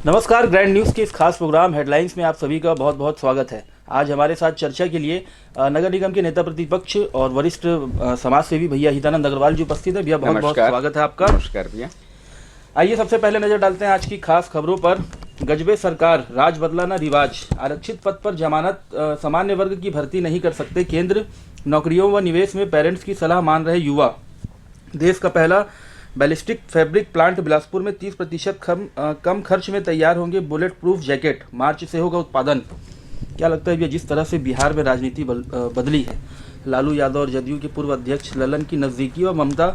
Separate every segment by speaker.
Speaker 1: नमस्कार, grand news के इस खास प्रोग्राम हेडलाइंस में आप सभी का बहुत बहुत स्वागत है। आज हमारे साथ चर्चा के लिए नगर निगम के नेता प्रतिपक्ष और वरिष्ठ समाज सेवी भैया हितानंद अग्रवाल जी उपस्थित है। भैया बहुत बहुत स्वागत है आपका।
Speaker 2: नमस्कार भैया।
Speaker 1: आइए सबसे पहले नजर डालते हैं आज की खास खबरों पर। गजबे सरकार, राज बदला ना रिवाज, आरक्षित पद पर जमानत, सामान्य वर्ग की भर्ती नहीं कर सकते केंद्र, नौकरियों व निवेश में पेरेंट्स की सलाह मान रहे युवा, देश का पहला बैलिस्टिक फैब्रिक प्लांट बिलासपुर में 30% कम खर्च में तैयार होंगे बुलेट प्रूफ जैकेट, मार्च से होगा उत्पादन। क्या लगता है भैया, जिस तरह से बिहार में राजनीति बदली है, लालू यादव और जदयू के पूर्व अध्यक्ष ललन की नज़दीकी और ममता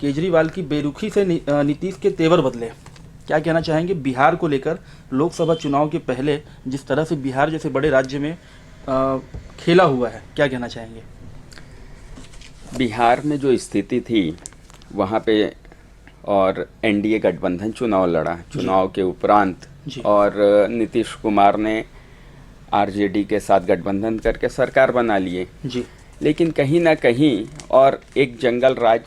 Speaker 1: केजरीवाल की बेरुखी से नीतीश के तेवर बदले, क्या कहना चाहेंगे बिहार को लेकर? लोकसभा चुनाव के पहले जिस तरह से बिहार जैसे बड़े राज्य में खेला हुआ है, क्या कहना चाहेंगे?
Speaker 2: बिहार में जो स्थिति थी वहाँ पे और एनडीए गठबंधन चुनाव लड़ा, चुनाव के उपरांत, और नीतीश कुमार ने आरजेडी के साथ गठबंधन करके सरकार बना लिए जी। लेकिन कहीं ना कहीं और एक जंगल राज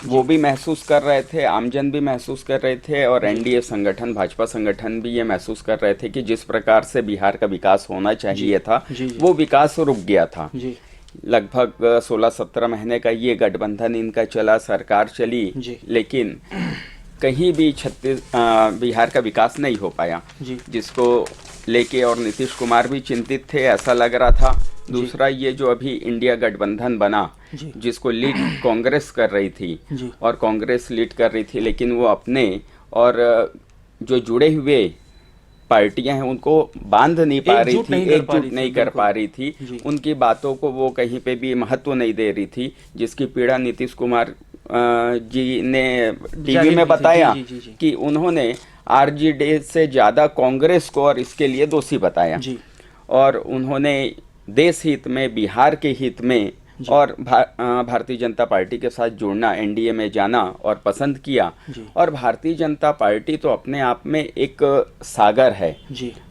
Speaker 2: वो भी महसूस कर रहे थे, आमजन भी महसूस कर रहे थे, और एनडीए संगठन, भाजपा संगठन भी ये महसूस कर रहे थे कि जिस प्रकार से बिहार का विकास होना चाहिए था वो विकास रुक गया था। लगभग 16-17 महीने का ये गठबंधन इनका चला, सरकार चली, लेकिन कहीं भी बिहार का विकास नहीं हो पाया, जिसको लेके और नीतीश कुमार भी चिंतित थे, ऐसा लग रहा था। दूसरा, ये जो अभी इंडिया गठबंधन बना, जिसको लीड कांग्रेस कर रही थी, और कांग्रेस लीड कर रही थी, लेकिन वो अपने और जो जुड़े हुए पार्टियां हैं उनको बांध नहीं पा रही थी, एकजुट नहीं कर पा रही थी, उनकी बातों को वो कहीं पे भी महत्व नहीं दे रही थी, जिसकी पीड़ा नीतीश कुमार जी ने टीवी में बताया कि उन्होंने आरजेडी से ज़्यादा कांग्रेस को और इसके लिए दोषी बताया, और उन्होंने देश हित में, बिहार के हित में और भारतीय जनता पार्टी के साथ जुड़ना, एनडीए में जाना और पसंद किया। और भारतीय जनता पार्टी तो अपने आप में एक सागर है,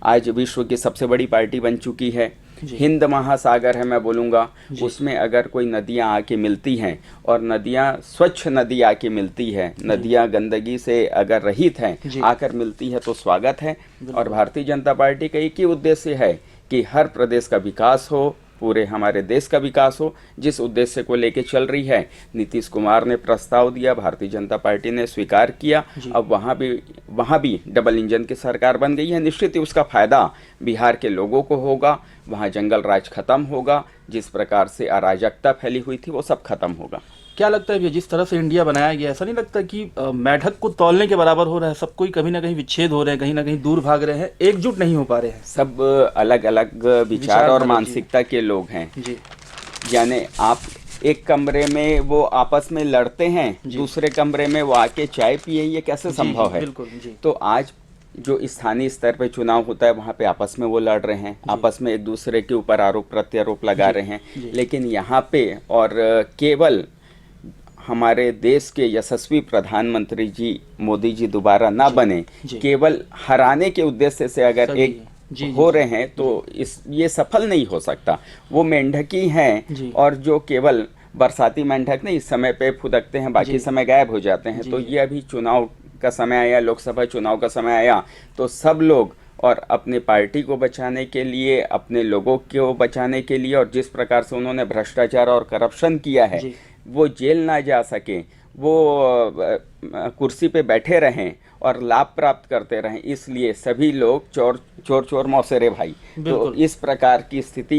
Speaker 2: आज विश्व की सबसे बड़ी पार्टी बन चुकी है, हिंद महासागर है मैं बोलूँगा। उसमें अगर कोई नदियाँ आके मिलती हैं, और नदियाँ स्वच्छ नदी आके मिलती है, नदियाँ गंदगी से अगर रहित हैं आकर मिलती है तो स्वागत है। और भारतीय जनता पार्टी का एक ही उद्देश्य है कि हर प्रदेश का विकास हो, पूरे हमारे देश का विकास हो, जिस उद्देश्य को लेके चल रही है। नीतीश कुमार ने प्रस्ताव दिया, भारतीय जनता पार्टी ने स्वीकार किया, अब वहाँ भी डबल इंजन की सरकार बन गई है। निश्चित ही उसका फायदा बिहार के लोगों को होगा, वहाँ जंगल राज खत्म होगा, जिस प्रकार से अराजकता फैली हुई थी वो सब खत्म होगा।
Speaker 1: क्या लगता है जिस तरह से इंडिया बनाया गया, ऐसा नहीं लगता कि मेढक को तौलने के बराबर हो रहा है? सब कोई कहीं ना कहीं विच्छेद हो रहे हैं, कहीं ना कहीं दूर भाग रहे हैं, एकजुट नहीं हो पा रहे हैं।
Speaker 2: सब अलग अलग विचार और मानसिकता के लोग हैं जी। यानी आप एक कमरे में वो आपस में लड़ते हैं, दूसरे कमरे में वो आके चाय पिए, ये कैसे संभव है?
Speaker 1: बिल्कुल जी।
Speaker 2: तो आज जो स्थानीय स्तर पे चुनाव होता है वहाँ पे आपस में वो लड़ रहे हैं, आपस में एक दूसरे के ऊपर आरोप प्रत्यारोप लगा रहे हैं, लेकिन यहाँ पे और केवल हमारे देश के यशस्वी प्रधानमंत्री जी मोदी जी दोबारा ना बने, केवल हराने के उद्देश्य से अगर एक हो रहे हैं तो ये सफल नहीं हो सकता। वो मेंढकी हैं, और जो केवल बरसाती मेंढक नहीं, इस समय पे फुदकते हैं, बाकी समय गायब हो जाते हैं। तो ये अभी चुनाव का समय आया, लोकसभा चुनाव का समय आया, तो सब लोग और अपनी पार्टी को बचाने के लिए, अपने लोगों को बचाने के लिए, और जिस प्रकार से उन्होंने भ्रष्टाचार और करप्शन किया है, वो जेल ना जा सके, वो कुर्सी पे बैठे रहें और लाभ प्राप्त करते रहें, इसलिए सभी लोग चोर चोर चोर मौसेरे भाई, तो इस प्रकार की स्थिति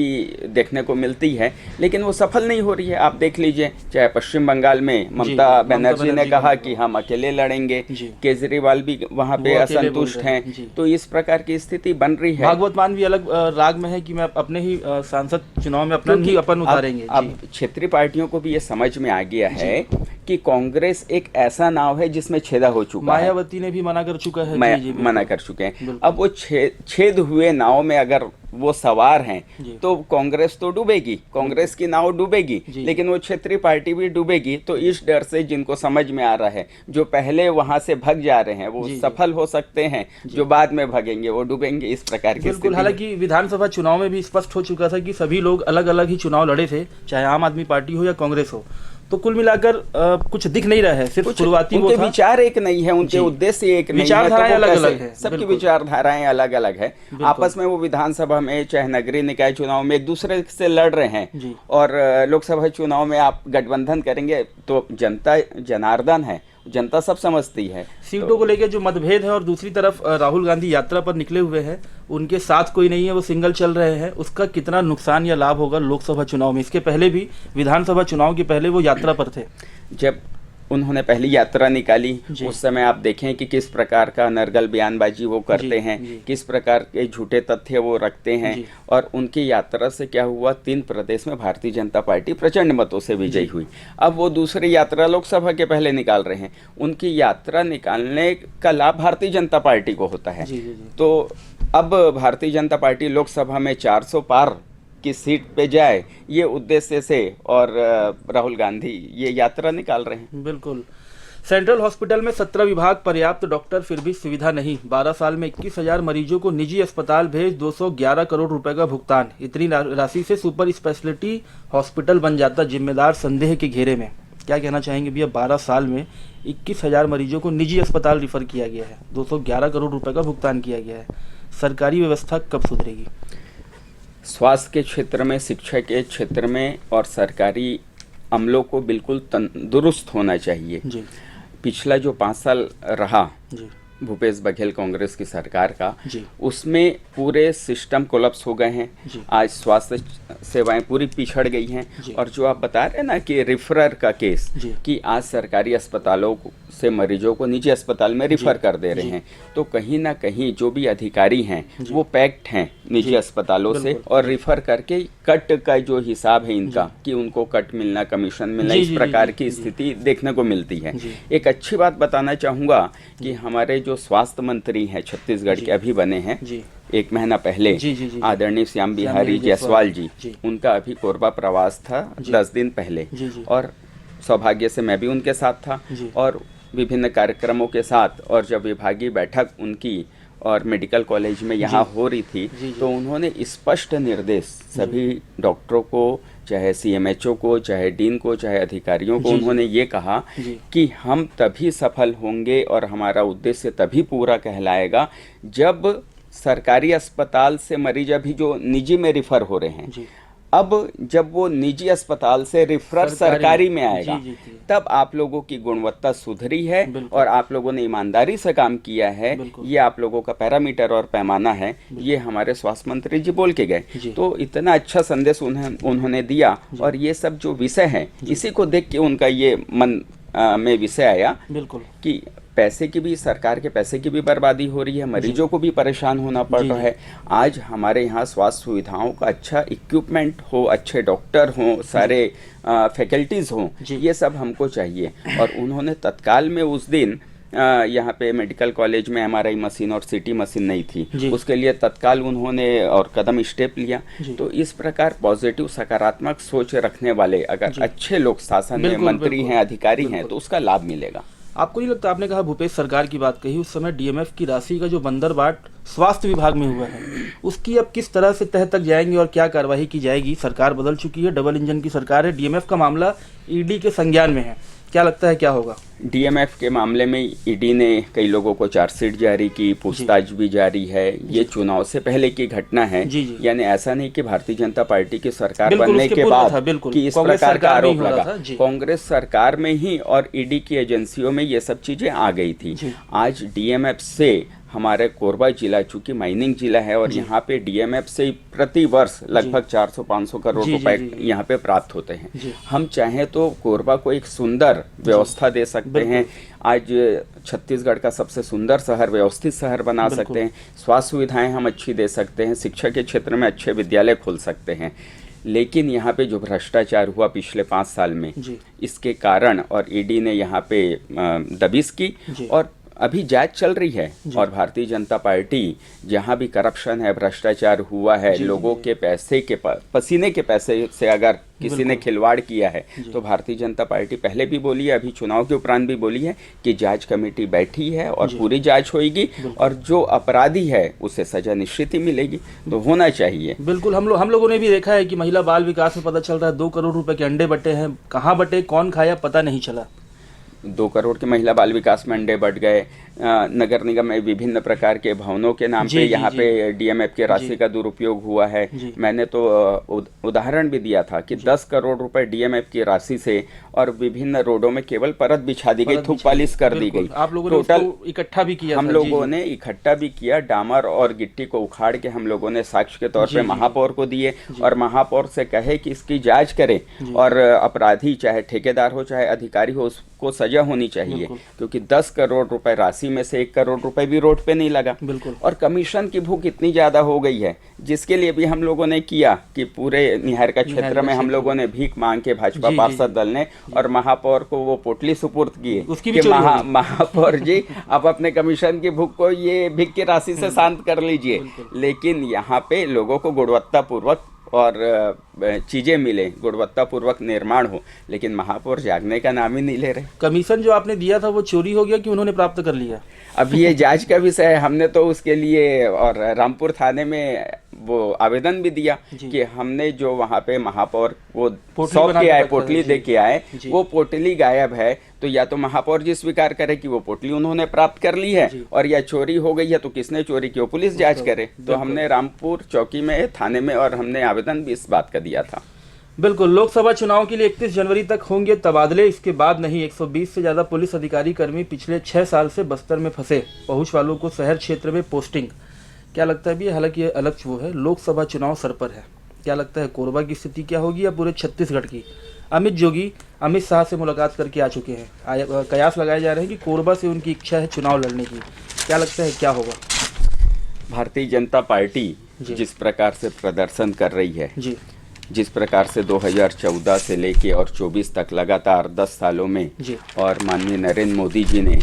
Speaker 2: देखने को मिलती है, लेकिन वो सफल नहीं हो रही है। आप देख लीजिए, चाहे पश्चिम बंगाल में ममता बनर्जी ने कहा कि हम अकेले लड़ेंगे, केजरीवाल भी वहाँ पे असंतुष्ट हैं, तो इस प्रकार की स्थिति बन रही है।
Speaker 1: भागवत मान भी अलग राग में है कि मैं अपने ही सांसद चुनाव में अपना ही अपन उतारेंगे।
Speaker 2: अब क्षेत्रीय पार्टियों को भी ये समझ में आ गया है कि कांग्रेस एक ऐसा नाव है जिसमें छेदा हो चुका है।
Speaker 1: मायावती ने भी मना कर चुका है,
Speaker 2: मना कर चुके हैं। अब वो छेद हुए नाव में अगर वो सवार हैं तो कांग्रेस तो डूबेगी, कांग्रेस की नाव डूबेगी, लेकिन वो क्षेत्रीय पार्टी भी डूबेगी। तो इस डर से जिनको समझ में आ रहा है, जो पहले वहां से भग जा रहे हैं वो सफल हो सकते हैं, जो बाद में भगेंगे वो डूबेंगे, इस प्रकार की स्थिति।
Speaker 1: हालांकि विधानसभा चुनाव में भी स्पष्ट हो चुका था कि सभी लोग अलग अलग ही चुनाव लड़े थे, चाहे आम आदमी पार्टी हो या कांग्रेस हो, तो कुल मिलाकर कुछ दिख नहीं रहा है, सिर्फ शुरुआती वो
Speaker 2: उनके
Speaker 1: था।
Speaker 2: विचार एक नहीं है, उनके उद्देश्य एक नहीं है,
Speaker 1: विचारधाराएं
Speaker 2: तो वो
Speaker 1: अलग-अलग
Speaker 2: कैसे-
Speaker 1: है,
Speaker 2: सबकी
Speaker 1: बिल्कुल।
Speaker 2: विचारधाराएं अलग अलग है। आपस में वो विधानसभा में चाहे नगरीय निकाय चुनाव में एक दूसरे से लड़ रहे हैं,
Speaker 1: जी।
Speaker 2: और लोकसभा चुनाव में आप गठबंधन करेंगे तो जनता जनार्दन है, जनता सब समझती है।
Speaker 1: सीटों को लेकर जो मतभेद है, और दूसरी तरफ राहुल गांधी यात्रा पर निकले हुए हैं, उनके साथ कोई नहीं है, वो सिंगल चल रहे हैं, उसका कितना नुकसान या लाभ होगा लोकसभा चुनाव में? इसके पहले भी विधानसभा चुनाव के पहले वो यात्रा पर थे।
Speaker 2: जब उन्होंने पहली यात्रा निकाली
Speaker 1: जी।
Speaker 2: उस समय आप देखें कि किस प्रकार का नरगल बयानबाजी वो करते
Speaker 1: जी,
Speaker 2: हैं,
Speaker 1: जी।
Speaker 2: किस प्रकार के झूठे तथ्य वो रखते हैं,
Speaker 1: जी।
Speaker 2: और उनकी यात्रा से क्या हुआ, 3 प्रदेश में भारतीय जनता पार्टी प्रचंड मतों से विजयी हुई। अब वो दूसरी यात्रा लोकसभा के पहले निकाल रहे हैं, उनकी यात्रा निकालने का लाभ भारतीय जनता पार्टी को होता है।
Speaker 1: जी, जी, जी।
Speaker 2: तो अब भारतीय जनता पार्टी लोकसभा में 400 पार की सीट पे जाए, ये उद्देश्य से, और राहुल गांधी ये यात्रा निकाल रहे हैं।
Speaker 1: बिल्कुल। सेंट्रल हॉस्पिटल में 17 विभाग, पर्याप्त डॉक्टर, फिर भी सुविधा नहीं। 12 साल में 21,000 मरीजों को निजी अस्पताल भेज 211 करोड़ रुपए का भुगतान। इतनी राशि से सुपर स्पेशलिटी हॉस्पिटल बन जाता, जिम्मेदार संदेह के घेरे में। क्या कहना चाहेंगे भैया, 12 साल में 21,000 मरीजों को निजी अस्पताल रिफर किया गया है, 211 करोड़ रुपए का भुगतान किया गया है। सरकारी व्यवस्था कब सुधरेगी?
Speaker 2: स्वास्थ्य के क्षेत्र में, शिक्षा के क्षेत्र में और सरकारी अमलों को बिल्कुल तंदुरुस्त होना चाहिए।
Speaker 1: जी
Speaker 2: पिछला जो 5 साल रहा
Speaker 1: जी
Speaker 2: भूपेश बघेल कांग्रेस की सरकार का,
Speaker 1: जी
Speaker 2: उसमें पूरे सिस्टम कोलैप्स हो गए हैं।
Speaker 1: जी।
Speaker 2: आज स्वास्थ्य सेवाएं पूरी पिछड़ गई हैं।
Speaker 1: जी।
Speaker 2: और जो आप बता रहे हैं ना कि रिफरर का केस,
Speaker 1: जी।
Speaker 2: कि आज सरकारी अस्पतालों से मरीजों को निजी अस्पताल में रिफर कर दे रहे
Speaker 1: जी।
Speaker 2: हैं, तो कहीं ना कहीं जो भी अधिकारी हैं
Speaker 1: जी।
Speaker 2: वो पैक्ट हैं निजी
Speaker 1: जी।
Speaker 2: अस्पतालों से,
Speaker 1: बिल्कुल।
Speaker 2: और रिफर करके कट का जो हिसाब है इनका, कि उनको कट मिलना, कमीशन मिलना,
Speaker 1: जी,
Speaker 2: इस
Speaker 1: जी,
Speaker 2: प्रकार
Speaker 1: जी,
Speaker 2: की
Speaker 1: जी।
Speaker 2: स्थिति देखने को मिलती है।
Speaker 1: जी।
Speaker 2: एक अच्छी बात बताना चाहूँगा कि हमारे जो स्वास्थ्य मंत्री हैं छत्तीसगढ़
Speaker 1: जी।
Speaker 2: के, अभी बने हैं
Speaker 1: जी
Speaker 2: 1 महीना पहले,
Speaker 1: जी, जी, जी।
Speaker 2: आदरणीय श्याम बिहारी
Speaker 1: बिहारी
Speaker 2: जायसवाल जी,
Speaker 1: जी।
Speaker 2: उनका अभी कोरबा प्रवास था
Speaker 1: जी।
Speaker 2: 10 दिन पहले,
Speaker 1: जी, जी।
Speaker 2: और सौभाग्य से मैं भी उनके साथ था,
Speaker 1: जी।
Speaker 2: और विभिन्न कार्यक्रमों के साथ, और जब विभागीय बैठक उनकी और मेडिकल कॉलेज में यहाँ हो रही थी,
Speaker 1: जी, जी।
Speaker 2: तो उन्होंने स्पष्ट निर्देश सभी डॉक्टरों को, चाहे सीएमएचओ को, चाहे डीन को, चाहे अधिकारियों को,
Speaker 1: जी, जी।
Speaker 2: उन्होंने ये कहा
Speaker 1: जी।
Speaker 2: कि हम तभी सफल होंगे और हमारा उद्देश्य तभी पूरा कहलाएगा जब सरकारी अस्पताल से मरीज, अभी जो निजी में रिफर हो रहे हैं,
Speaker 1: जी।
Speaker 2: अब जब वो निजी अस्पताल से रिफर सरकारी में आएगा,
Speaker 1: जी, जी, जी।
Speaker 2: तब आप लोगों की गुणवत्ता सुधरी है,
Speaker 1: बिल्कुल।
Speaker 2: और आप लोगों ने ईमानदारी से काम किया है,
Speaker 1: बिल्कुल।
Speaker 2: ये आप लोगों का पैरामीटर और पैमाना है, ये हमारे स्वास्थ्य मंत्री जी बोल के गए।
Speaker 1: जी।
Speaker 2: तो इतना अच्छा संदेश उन्होंने दिया, और ये सब जो विषय है, इसी को देख के उनका ये मन में विषय आया
Speaker 1: बिल्कुल
Speaker 2: कि पैसे की भी, सरकार के पैसे की भी बर्बादी हो रही है, मरीजों को भी परेशान होना पड़
Speaker 1: जी,
Speaker 2: रहा
Speaker 1: जी।
Speaker 2: है। आज हमारे यहाँ स्वास्थ्य सुविधाओं का अच्छा इक्विपमेंट हो, अच्छे डॉक्टर हों, सारे फैकल्टीज़ हों,
Speaker 1: जी।
Speaker 2: ये सब हमको चाहिए। और उन्होंने तत्काल में उस दिन यहाँ पे मेडिकल कॉलेज में एमआरआई मशीन और सीटी मशीन नहीं
Speaker 1: जी।
Speaker 2: थी, उसके लिए तत्काल उन्होंने और कदम स्टेप लिया।
Speaker 1: जी।
Speaker 2: तो इस प्रकार पॉजिटिव, सकारात्मक सोच रखने वाले अगर
Speaker 1: जी।
Speaker 2: अच्छे लोग शासन में
Speaker 1: बिल्कुल,
Speaker 2: मंत्री
Speaker 1: बिल्कुल,
Speaker 2: हैं, अधिकारी हैं,
Speaker 1: बिल्कुल।
Speaker 2: तो उसका लाभ मिलेगा।
Speaker 1: आपको नहीं लगता, आपने कहा भूपेश सरकार की बात कही, उस समय डीएमएफ की राशि का जो बंदरबाट स्वास्थ्य विभाग में हुआ है, उसकी अब किस तरह से तह तक जाएंगी और क्या कार्रवाई की जाएगी? सरकार बदल चुकी है, डबल इंजन की सरकार है, डीएमएफ का मामला ईडी के संज्ञान में है, क्या लगता है क्या होगा?
Speaker 2: डीएमएफ के मामले में ईडी ने कई लोगों को चार्जशीट जारी की, पूछताछ भी जारी है। ये चुनाव से पहले की घटना है,
Speaker 1: जी, जी।
Speaker 2: यानी ऐसा नहीं कि भारतीय जनता पार्टी की सरकार
Speaker 1: बिल्कुल,
Speaker 2: बनने
Speaker 1: उसके
Speaker 2: के
Speaker 1: पूर्व
Speaker 2: बाद
Speaker 1: था, बिल्कुल।
Speaker 2: कि इस
Speaker 1: कांग्रेस
Speaker 2: प्रकार का
Speaker 1: सरकार में ही
Speaker 2: आरोप
Speaker 1: हो रहा
Speaker 2: लगा।
Speaker 1: था, जी।
Speaker 2: कांग्रेस सरकार में ही और ईडी की एजेंसियों में ये सब चीजें आ गई थी।
Speaker 1: जी।
Speaker 2: आज डीएमएफ से हमारे कोरबा जिला, चूंकि माइनिंग जिला है, और यहाँ पे डीएमएफ से प्रति वर्ष लगभग 400-500 करोड़
Speaker 1: जी, जी,
Speaker 2: रुपए
Speaker 1: जी।
Speaker 2: यहाँ पे प्राप्त होते हैं।
Speaker 1: जी।
Speaker 2: हम चाहें तो कोरबा को एक सुंदर व्यवस्था दे सकते
Speaker 1: बिल्कुल।
Speaker 2: हैं। आज छत्तीसगढ़ का सबसे सुंदर शहर, व्यवस्थित शहर बना
Speaker 1: बिल्कुल।
Speaker 2: सकते हैं। स्वास्थ्य सुविधाएं हम अच्छी दे सकते हैं, शिक्षा के क्षेत्र में अच्छे विद्यालय खोल सकते हैं। लेकिन यहाँ पे जो भ्रष्टाचार हुआ पिछले 5 साल में,
Speaker 1: जी।
Speaker 2: इसके कारण, और ईडी ने यहाँ पे दबिश की,
Speaker 1: जी।
Speaker 2: और अभी जांच चल रही है और भारतीय जनता पार्टी जहां भी करप्शन है, भ्रष्टाचार हुआ है, लोगों के पैसे के पसीने के पैसे से अगर किसी ने खिलवाड़ किया है तो भारतीय जनता पार्टी पहले भी बोली है, अभी चुनाव के उपरांत भी बोली है कि जांच कमेटी बैठी है और पूरी जांच होगी और जो अपराधी है उसे सजा निश्चित ही मिलेगी। तो होना चाहिए।
Speaker 1: बिल्कुल, हम लोगों ने भी देखा है कि महिला बाल विकास में पता चल रहा है 2 करोड़ रुपए के अंडे बटे हैं, कहाँ बटे, कौन खाया, पता नहीं चला।
Speaker 2: 2 करोड़ के महिला बाल विकास में अंडे बढ़ गए। नगर निगम में विभिन्न प्रकार के भवनों के नाम पे यहाँ पे डीएमएफ की राशि का दुरुपयोग हुआ है। मैंने तो उदाहरण भी दिया था कि 10 करोड़ रुपए डीएमएफ की राशि से और विभिन्न रोडों में केवल परत बिछा दी गई, थूक पालिश कर दी गई।
Speaker 1: आप लोगों ने उसको इकट्ठा भी किया,
Speaker 2: हम लोगों ने इकट्ठा भी किया। डामर और गिट्टी को उखाड़ के हम लोगों ने साक्ष्य के तौर पे महापौर को दिए और महापौर से कहे कि इसकी जांच करे और अपराधी चाहे ठेकेदार हो चाहे अधिकारी हो उसको सजा होनी चाहिए, क्योंकि 10 करोड़ रुपए राशि में से 1 करोड़ रुपए भी रोड पे नहीं लगा। और कमीशन की भूख इतनी ज्यादा हो गई है जिसके लिए भी हम लोगों ने किया कि पूरे निहार का क्षेत्र में हम लोगों ने भीख मांग के भाजपा पार्षद दल ने और महापौर को वो पोटली सुपुर्द की कि महापौर जी आप अपने कमीशन की भूख को ये भीख की राशि से शांत कर लीजिए, लेकिन यहाँ पे लोगों को गुणवत्तापूर्वक और चीजें मिले, गुणवत्तापूर्वक निर्माण हो, लेकिन महापौर जागने का नाम ही नहीं ले रहे।
Speaker 1: कमीशन जो आपने दिया था वो चोरी हो गया कि उन्होंने प्राप्त कर लिया?
Speaker 2: अब ये जांच का विषय है। हमने तो उसके लिए और रामपुर थाने में वो आवेदन भी दिया कि हमने जो वहाँ पे महापौर वो सौंप के आए, पोटली दे के आए, वो पोटली गायब है, तो या तो महापौर जी स्वीकार करे कि वो पोटली उन्होंने प्राप्त कर ली है और या चोरी हो गई है तो किसने चोरी की, वो पुलिस जांच करे। तो हमने रामपुर चौकी में, थाने में, और हमने आवेदन भी इस बात का दिया था।
Speaker 1: बिल्कुल, लोकसभा चुनाव के लिए 31 जनवरी तक होंगे तबादले, इसके बाद नहीं। 120 से ज्यादा पुलिस अधिकारी कर्मी पिछले 6 साल से बस्तर में फंसे, पहुंच वालों को शहर क्षेत्र में पोस्टिंग। क्या लगता है भी, हालांकि ये अलग वो है, लोकसभा चुनाव सर पर है, क्या लगता है कोरबा की स्थिति क्या होगी या पूरे छत्तीसगढ़ की? अमित जोगी अमित शाह से मुलाकात करके आ चुके हैं, कयास लगाए जा रहे हैं कि कोरबा से उनकी इच्छा है चुनाव लड़ने की। क्या लगता है क्या होगा?
Speaker 2: भारतीय जनता पार्टी जिस प्रकार से प्रदर्शन कर रही है, जिस प्रकार से 2014 से लेके और 24 तक लगातार 10 सालों में और माननीय नरेंद्र मोदी जी ने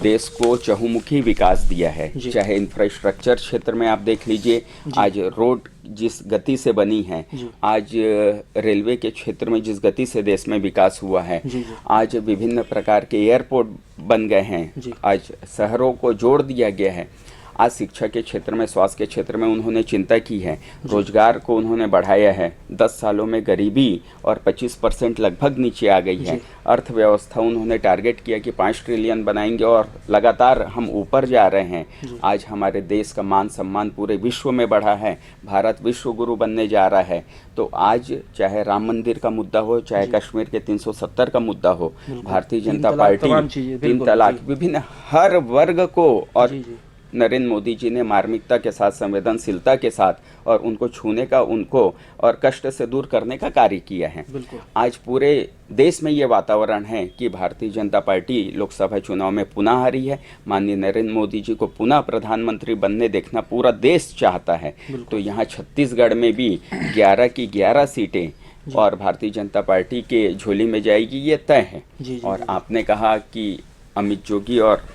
Speaker 2: देश को चहुमुखी विकास दिया है, चाहे इंफ्रास्ट्रक्चर क्षेत्र में आप देख लीजिए, आज रोड जिस गति से बनी है, आज रेलवे के क्षेत्र में जिस गति से देश में विकास हुआ है, आज विभिन्न प्रकार के एयरपोर्ट बन गए हैं, आज शहरों को जोड़ दिया गया है, आज शिक्षा के क्षेत्र में, स्वास्थ्य के क्षेत्र में उन्होंने चिंता की है, रोजगार को उन्होंने बढ़ाया है, 10 सालों में गरीबी और 25% लगभग नीचे आ गई है, अर्थव्यवस्था उन्होंने टारगेट किया कि 5 ट्रिलियन बनाएंगे और लगातार हम ऊपर जा रहे हैं। आज हमारे देश का मान सम्मान पूरे विश्व में बढ़ा है, भारत विश्व गुरु बनने जा रहा है। तो आज चाहे राम मंदिर का मुद्दा हो, चाहे कश्मीर के 370 का मुद्दा हो, भारतीय जनता पार्टी 3 तलाक, विभिन्न हर वर्ग को और नरेंद्र मोदी जी ने मार्मिकता के साथ, संवेदनशीलता के साथ और उनको छूने का, उनको और कष्ट से दूर करने का कार्य किया है। आज पूरे देश में ये वातावरण है कि भारतीय जनता पार्टी लोकसभा चुनाव में पुनः हारी है। माननीय नरेंद्र मोदी जी को पुनः प्रधानमंत्री बनने देखना पूरा देश चाहता है। तो यहाँ छत्तीसगढ़ में भी 11 की 11 सीटें और भारतीय जनता पार्टी के झोली में जाएगी, ये तय है। और आपने कहा कि अमित जोगी और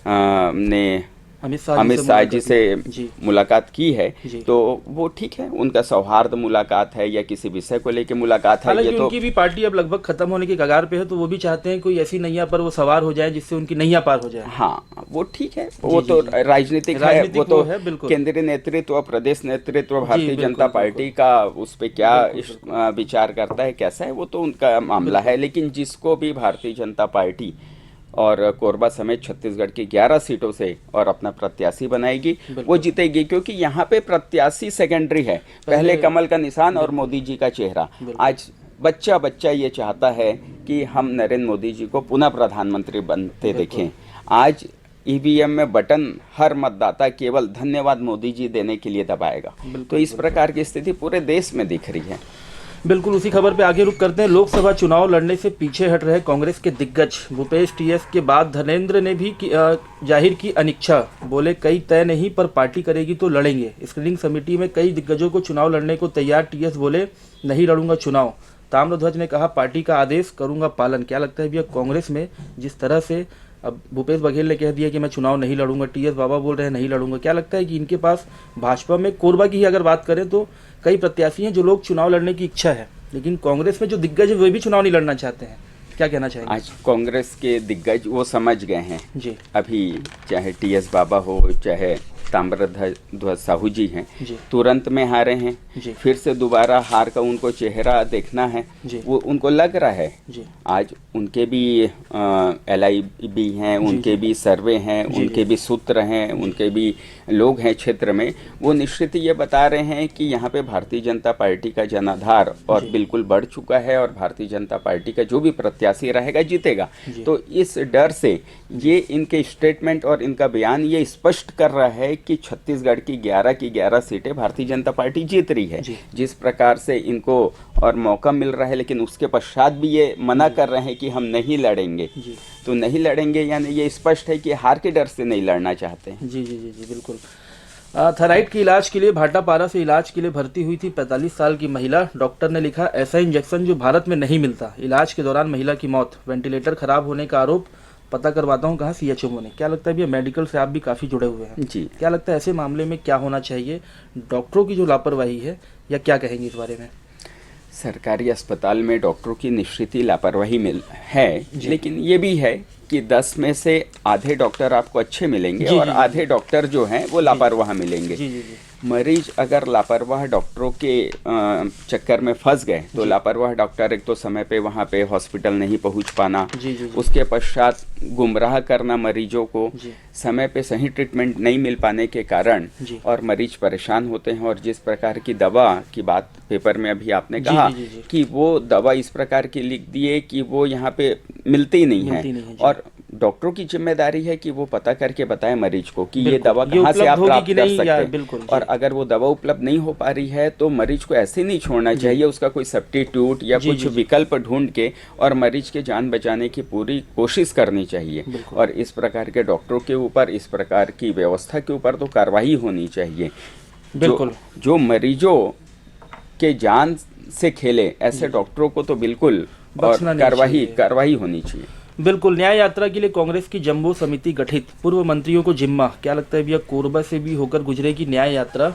Speaker 2: ने अमित शाह जी से मुलाकात की है, तो वो ठीक है, उनका सौहार्द मुलाकात है या किसी विषय को लेकर मुलाकात है। ये तो
Speaker 1: उनकी भी पार्टी अब लगभग खत्म होने के कगार पे है, तो वो भी चाहते हैं कोई ऐसी नैया पर वो सवार हो जाए जिससे उनकी नैया पार हो जाए।
Speaker 2: हाँ, वो ठीक है, वो तो राजनीतिक है, वो तो केंद्रीय नेतृत्व, प्रदेश नेतृत्व, भारतीय जनता पार्टी का उस पर क्या विचार करता है, कैसा है, वो तो उनका मामला है। लेकिन जिसको भी भारतीय जनता पार्टी और कोरबा समेत छत्तीसगढ़ की 11 सीटों से और अपना प्रत्याशी बनाएगी, वो जीतेगी, क्योंकि यहाँ पे प्रत्याशी सेकेंडरी है, पहले कमल का निशान और मोदी जी का चेहरा। आज बच्चा ये चाहता है कि हम नरेंद्र मोदी जी को पुनः प्रधानमंत्री बनते देखें। आज ईवीएम में बटन हर मतदाता केवल धन्यवाद मोदी जी देने के लिए दबाएगा। तो इस प्रकार की स्थिति पूरे देश में दिख रही है।
Speaker 1: बिल्कुल, उसी खबर पे आगे रुक करते हैं। लोकसभा चुनाव लड़ने से पीछे हट रहे कांग्रेस के दिग्गज भूपेश टीएस के बाद धर्मेंद्र ने भी जाहिर की अनिच्छा, बोले कई तय नहीं पर पार्टी करेगी तो लड़ेंगे। स्क्रीनिंग समिति में कई दिग्गजों को चुनाव लड़ने को तैयार, टीएस बोले नहीं लड़ूंगा चुनाव। ताम्रध्वज ने कहा पार्टी का आदेश करूंगा पालन। क्या लगता है भैया, कांग्रेस में जिस तरह से अब भूपेश बघेल ने कह दिया कि मैं चुनाव नहीं लड़ूंगा, टीएस बाबा बोल रहे हैं नहीं लड़ूंगा। क्या लगता है कि इनके पास भाजपा में कोरबा की ही अगर बात करें तो कई प्रत्याशी हैं जो लोग चुनाव लड़ने की इच्छा है, लेकिन कांग्रेस में जो दिग्गज है वे भी चुनाव नहीं लड़ना चाहते हैं, क्या कहना चाहेंगे?
Speaker 2: आज कांग्रेस के दिग्गज वो समझ गए हैं
Speaker 1: जी
Speaker 2: अभी, चाहे टीएस बाबा हो चाहे ताम्रध्वज साहू जी हैं,
Speaker 1: जी
Speaker 2: तुरंत में हारे हैं,
Speaker 1: जी
Speaker 2: फिर से दोबारा हार का उनको चेहरा देखना है,
Speaker 1: जी
Speaker 2: वो उनको लग रहा है।
Speaker 1: जी
Speaker 2: आज उनके भी LIB हैं, उनके भी सर्वे हैं,
Speaker 1: जी,
Speaker 2: उनके भी सूत्र हैं, उनके भी लोग हैं क्षेत्र में, वो निश्चित ये बता रहे हैं कि यहाँ पे भारतीय जनता पार्टी का जनाधार और बिल्कुल बढ़ चुका है और भारतीय जनता पार्टी का जो भी प्रत्याशी रहेगा जीतेगा। तो इस डर से ये इनके स्टेटमेंट और इनका बयान ये स्पष्ट कर रहा है कि छत्तीसगढ़ की 11 सीटें भारतीय जनता पार्टी जीत रही है। जिस प्रकार से इनको और मौका मिल रहा है, लेकिन उसके पश्चात भी ये मना कर रहे हैं कि हम नहीं लड़ेंगे, तो नहीं लड़ेंगे यानी ये स्पष्ट है कि हार के डर से नहीं लड़ना चाहते हैं।
Speaker 1: जी जी जी जी बिल्कुल। थायराइड के इलाज के लिए भाटापारा से इलाज के लिए भर्ती हुई थी 45 साल की महिला। डॉक्टर ने लिखा ऐसा इंजेक्शन जो भारत में नहीं मिलता। इलाज के दौरान महिला की मौत। वेंटिलेटर खराब होने का आरोप। पता करवाता हूँ कहाँ CHMO ने। क्या लगता है भैया, मेडिकल से आप भी काफ़ी जुड़े हुए हैं
Speaker 2: जी,
Speaker 1: क्या लगता है ऐसे मामले में क्या होना चाहिए? डॉक्टरों की जो लापरवाही है, या क्या कहेंगे इस बारे में?
Speaker 2: सरकारी अस्पताल में डॉक्टरों की निश्चित ही लापरवाही है, लेकिन ये भी है कि 10 में से आधे डॉक्टर आपको अच्छे मिलेंगे और आधे डॉक्टर जो हैं वो लापरवाह मिलेंगे।
Speaker 1: जी जी जी
Speaker 2: मरीज अगर लापरवाह डॉक्टरों के चक्कर में फंस गए तो लापरवाह डॉक्टर एक तो समय पे वहाँ पे हॉस्पिटल नहीं पहुँच पाना, उसके पश्चात गुमराह करना मरीजों को, समय पे सही ट्रीटमेंट नहीं मिल पाने के कारण और मरीज परेशान होते हैं। और जिस प्रकार की दवा की बात पेपर में अभी आपने कहा कि वो दवा इस प्रकार की लिख दिए कि वो यहाँ पे मिलती नहीं है, और डॉक्टरों की जिम्मेदारी है कि वो पता करके बताए मरीज को कि ये दवा कहाँ से आप प्राप्त कर सकते हैं। और अगर वो दवा उपलब्ध नहीं हो पा रही है तो मरीज को ऐसे नहीं छोड़ना चाहिए, उसका कोई सब्स्टिट्यूट या कुछ विकल्प ढूंढ के और मरीज के जान बचाने की पूरी कोशिश करनी चाहिए। और इस प्रकार के डॉक्टरों के ऊपर, इस प्रकार की व्यवस्था के ऊपर तो कार्रवाई होनी चाहिए।
Speaker 1: बिल्कुल
Speaker 2: जो मरीजों के जान से खेले ऐसे डॉक्टरों को तो बिल्कुल कार्रवाई होनी चाहिए।
Speaker 1: बिल्कुल। न्याय यात्रा के लिए कांग्रेस की जम्बो समिति गठित। पूर्व मंत्रियों को जिम्मा। क्या लगता है भैया, कोरबा से भी होकर गुजरेगी न्याय यात्रा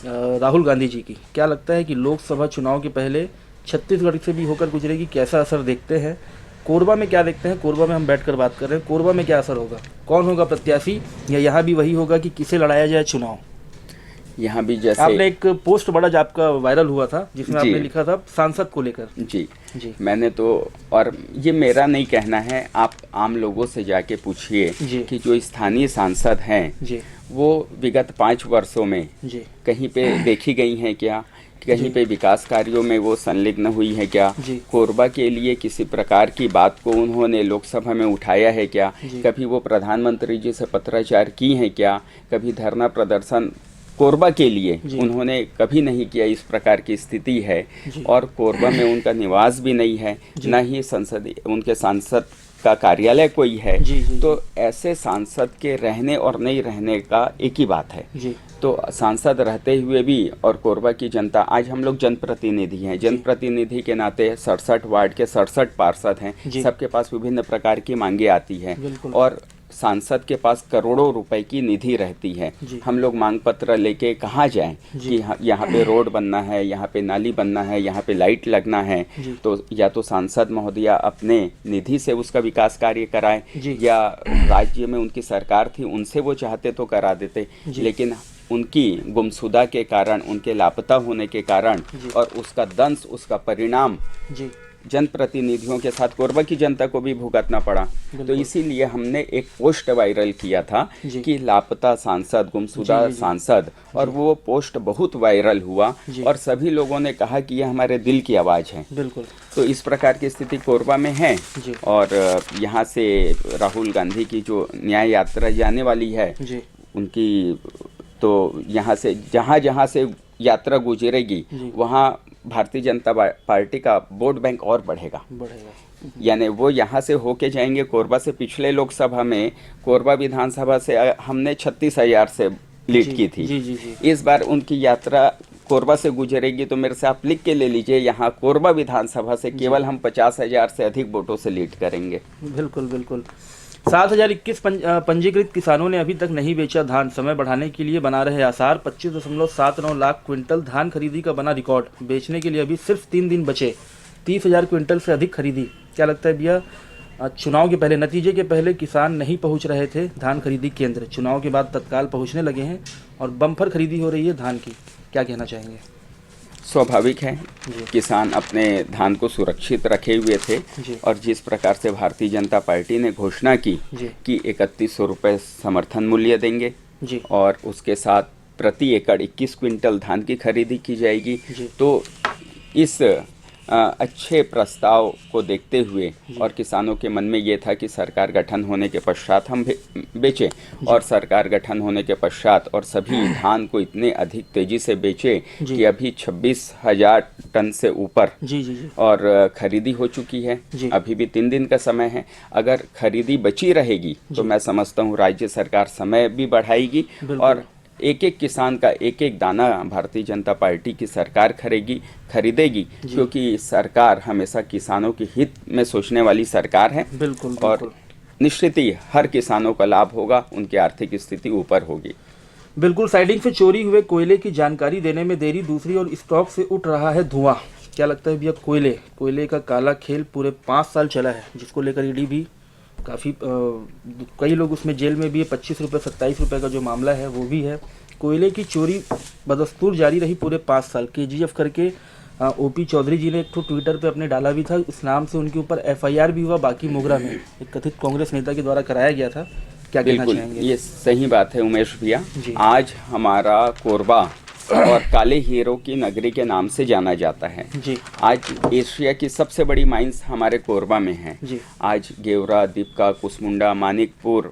Speaker 1: राहुल गांधी जी की? क्या लगता है कि लोकसभा चुनाव के पहले छत्तीसगढ़ से भी होकर गुजरेगी? कैसा असर देखते हैं? कोरबा में क्या देखते हैं? कोरबा में हम बैठकर बात कर रहे हैं। कोरबा में क्या असर होगा? कौन होगा प्रत्याशी? या यहाँ भी वही होगा कि किसे लड़ाया जाए चुनाव?
Speaker 2: यहाँ भी जैसे
Speaker 1: आपने एक पोस्ट बड़ा जो आपका वायरल हुआ था जिसमें आपने लिखा था सांसद को लेकर।
Speaker 2: जी, मैंने तो, और ये मेरा नहीं कहना है, आप आम लोगों से जाके पूछिए कि जो स्थानीय सांसद हैं वो विगत 5 वर्षों में कहीं पे देखी गई हैं क्या? कहीं पे विकास कार्यों में वो संलग्न हुई है क्या? कोरबा के लिए किसी प्रकार की बात को उन्होंने लोकसभा में उठाया है क्या? कभी वो प्रधानमंत्री जी से पत्राचार की हैं क्या? कभी धरना प्रदर्शन कोरबा के लिए उन्होंने कभी नहीं किया? इस प्रकार की स्थिति है। और कोरबा में उनका निवास भी नहीं है, न ही उनके सांसद का कार्यालय कोई है। तो ऐसे सांसद के रहने और नहीं रहने का एक ही बात है। तो सांसद रहते हुए भी, और कोरबा की जनता, आज हम लोग जनप्रतिनिधि हैं, जनप्रतिनिधि के नाते 67 वार्ड के 67 पार्षद हैं, सबके पास विभिन्न प्रकार की मांगे आती है और सांसद के पास करोड़ों रुपए की निधि रहती है। हम लोग मांग पत्र लेके कहाँ जाएं कि यहाँ पे रोड बनना है, यहाँ पे नाली बनना है, यहाँ पे लाइट लगना है, तो या तो सांसद महोदया अपने निधि से उसका विकास कार्य कराएं, या राज्य में उनकी सरकार थी उनसे वो चाहते तो करा देते, लेकिन उनकी गुमशुदा के कारण, उनके लापता होने के कारण और उसका दंश, उसका परिणाम जनप्रतिनिधियों के साथ कोरबा की जनता को भी भुगतना पड़ा। तो इसीलिए हमने एक पोस्ट वायरल किया था कि लापता सांसद, गुमशुदा सांसद, और वो पोस्ट बहुत वायरल हुआ और सभी लोगों ने कहा कि यह हमारे दिल की आवाज़ है।
Speaker 1: बिल्कुल।
Speaker 2: तो इस प्रकार की स्थिति कोरबा में है। और यहाँ से राहुल गांधी की जो न्याय यात्रा जाने वाली है उनकी, तो यहाँ से जहाँ से यात्रा गुजरेगी वहाँ भारतीय जनता पार्टी का वोट बैंक और बढ़ेगा। यानी वो यहाँ से होके जाएंगे कोरबा से। पिछले लोकसभा में कोरबा विधानसभा से हमने 36,000 से लीड की थी। इस बार उनकी यात्रा कोरबा से गुजरेगी तो मेरे से आप लिख के ले लीजिए, यहाँ कोरबा विधानसभा से केवल हम 50,000 से अधिक वोटों से लीड करेंगे।
Speaker 1: बिल्कुल बिल्कुल। 7021 पंजीकृत किसानों ने अभी तक नहीं बेचा धान। समय बढ़ाने के लिए बना रहे आसार। 25.79 लाख क्विंटल धान खरीदी का बना रिकॉर्ड। बेचने के लिए अभी सिर्फ 3 दिन बचे। 30,000 क्विंटल से अधिक खरीदी। क्या लगता है भैया, चुनाव के पहले, नतीजे के पहले किसान नहीं पहुंच रहे थे धान खरीदी केंद्र, चुनाव के बाद तत्काल पहुंचने लगे हैं और बम्पर खरीदी हो रही है धान की, क्या कहना चाहेंगे?
Speaker 2: स्वाभाविक है, किसान अपने धान को सुरक्षित रखे हुए थे और जिस प्रकार से भारतीय जनता पार्टी ने घोषणा की कि 3100 रुपये समर्थन मूल्य देंगे और उसके साथ प्रति एकड़ 21 क्विंटल धान की खरीदी की जाएगी, तो इस अच्छे प्रस्ताव को देखते हुए और किसानों के मन में ये था कि सरकार गठन होने के पश्चात हम बेचें, और सरकार गठन होने के पश्चात और सभी धान को इतने अधिक तेजी से बेचे कि अभी 26,000 टन से ऊपर और खरीदी हो चुकी है। अभी भी 3 दिन का समय है। अगर खरीदी बची रहेगी तो मैं समझता हूँ राज्य सरकार समय भी बढ़ाएगी और एक एक किसान का एक एक दाना भारतीय जनता पार्टी की सरकार खरीदेगी, क्योंकि सरकार हमेशा किसानों के हित में सोचने वाली सरकार है।
Speaker 1: बिल्कुल।
Speaker 2: और निश्चित ही हर किसानों का लाभ होगा, उनकी आर्थिक स्थिति ऊपर होगी।
Speaker 1: बिल्कुल। साइडिंग से चोरी हुए कोयले की जानकारी देने में देरी, दूसरी और स्टॉक से उठ रहा है धुआं। क्या लगता है भैया, कोयले का काला खेल पूरे 5 साल चला है, जिसको लेकर ईडी भी काफ़ी कई लोग उसमें जेल में भी है। 25 रुपये 27 रुपये का जो मामला है वो भी है। कोयले की चोरी बदस्तूर जारी रही पूरे 5 साल। KGF करके OP चौधरी जी ने एक ट्विटर पे अपने डाला भी था, इस नाम से उनके ऊपर FIR भी हुआ बाकी मोगरा में, एक कथित कांग्रेस नेता के द्वारा कराया गया था। क्या कहना चाहेंगे?
Speaker 2: ये सही बात है उमेश भैया। आज हमारा कोरबा और काले हीरो की नगरी के नाम से जाना जाता है। आज एशिया की सबसे बड़ी माइंस हमारे कोरबा में है। आज गेवरा, दीपका, कुसमुंडा, मानिकपुर,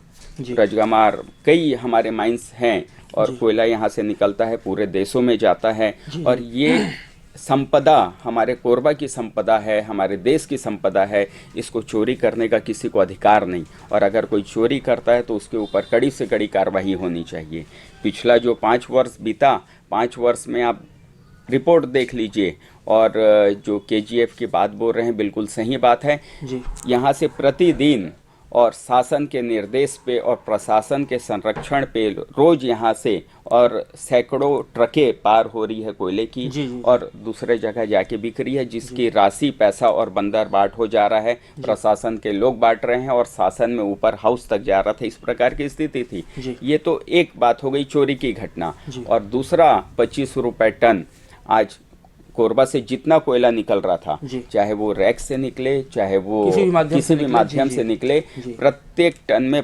Speaker 2: रजगमार, कई हमारे माइंस हैं और कोयला यहाँ से निकलता है, पूरे देशों में जाता है। और ये संपदा हमारे कोरबा की संपदा है, हमारे देश की संपदा है। इसको चोरी करने का किसी को अधिकार नहीं, और अगर कोई चोरी करता है तो उसके ऊपर कड़ी से कड़ी कार्रवाई होनी चाहिए। पिछला जो 5 वर्ष बीता, 5 वर्ष में आप रिपोर्ट देख लीजिए, और जो KGF की बात बोल रहे हैं बिल्कुल सही बात है। यहाँ से प्रतिदिन और शासन के निर्देश पे और प्रशासन के संरक्षण पे रोज यहाँ से और सैकड़ों ट्रकें पार हो रही है कोयले की, और दूसरे जगह जाके बिक रही है, जिसकी राशि, पैसा और बंदर बाट हो जा रहा है। प्रशासन के लोग बांट रहे हैं और शासन में ऊपर हाउस तक जा रहा था। इस प्रकार की स्थिति थी। ये तो एक बात हो गई चोरी की घटना। और दूसरा, 25 रुपये टन आज कोरबा से जितना कोयला निकल रहा था, चाहे वो रैक से निकले, चाहे वो किसी भी माध्यम से निकले, प्रत्येक टन में